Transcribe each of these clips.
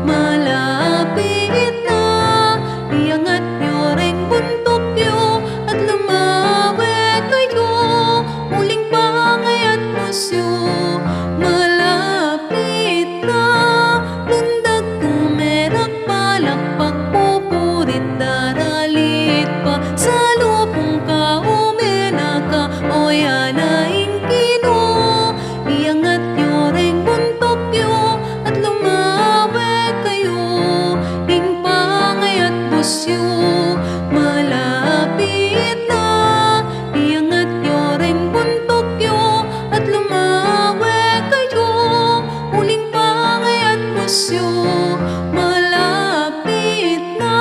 malapit na. Iangat nyo ring buntok nyo at lumawi kayo. Muling pangayat pusyo, malapit na. Lundag, kumerak, palakpak, pupurit, daralit pa. Sa lupong ka, umena ka, o yanaing kino. Iangat nyo ring buntok nyo at lumawi kayo. Ing pangayat pusyo, malapit na. Iangat nyo ring buntok nyo at lumawi kayo. Muling pangayat pusyo, malapit na.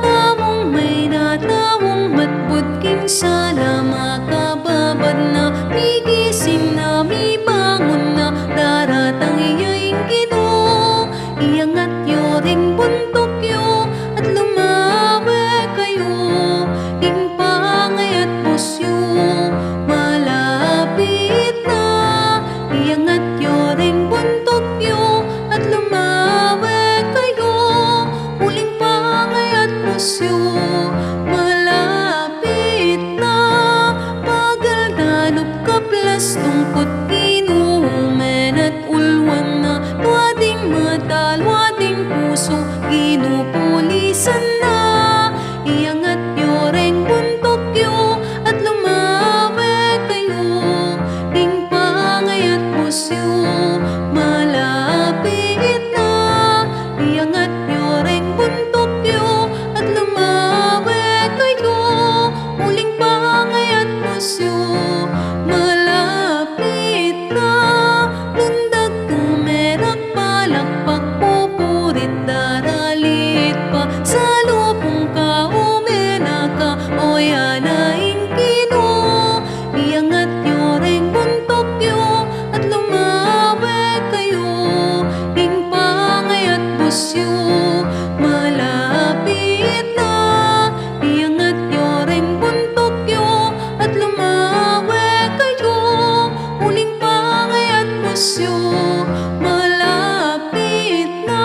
Tawong may natawong matbud kinsala, makababad na, migising na, mibangon na, daratang iyaing Ginoo. Iangat nyo ring buntok nyo at lumawi kayo. Ing pangayat pusyo, malapit na. Iangat nyo ring buntok nyo at lumawi kayo. Muling pangayat pusyo, malapit na. Pagal danup kaplas tungkot kinumen at ulwan na. Wading mata, wading puso, ginupulisan na. Iangat nyo ring buntok nyo at lumawi kayo. Ing pangayat pusyo, malapit na. Iangat nyo ring buntok nyo at lumawi kayo. Muling pangayat pusyo, malapit na. Lundag, kumerak, palakpak, pupurit, daralit pa. Sa lupong ka, umena ka, o yanaing kino. Iangat nyo ring buntok nyo at lumawi kayo. Ing pangayat pusyo, malapit na. Iangat nyo ring buntok nyo at lumawi kayo. Muling pangayat pusyo, malapit na.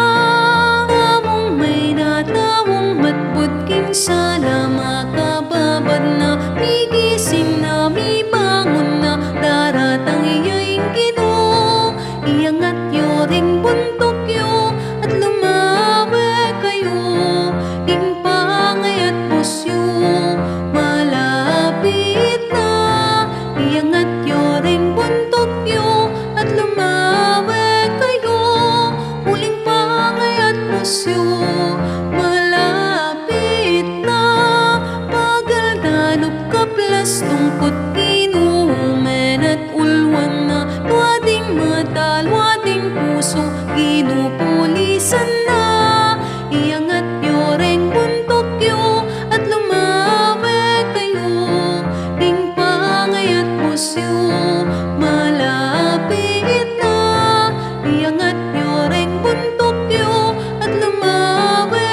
Tawong may natawong matbud kinsala, makababad na, migising na, mibangon na, daratang iyaing Ginoo. Iangat nyo ring buntok nyo at lumawi kayo. Ing pangayat pusyo, malapit na. Iangat nyo ring buntok nyo at lumawi kayo. Muling pangayat pusyo, malapit na. Pagal danup kaplas tungkot kinumen at ulwan na. Wading mata, wading puso, ginupulisan na. Iangat nyo ring buntok nyo at lumawi kayo. Ing pangayat pusyo, malapit na. Iangat nyo ring buntok nyo at lumawi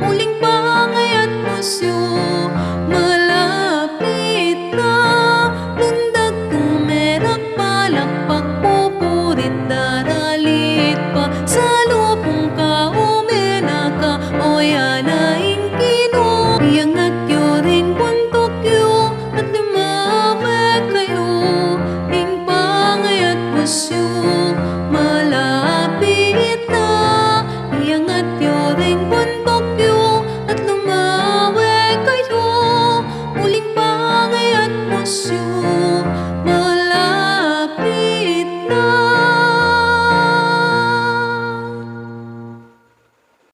uling pangayat pusyo, malapit na. Lundag tumerak palakpak, pupurit daralit pa. Sa lupong ka umena ka, o yanaing kino. Iangat yo ring puntok yo, at lumamek kayo. Ing pangayat pusyo, malapit na. Iangat yo ring puntok yo,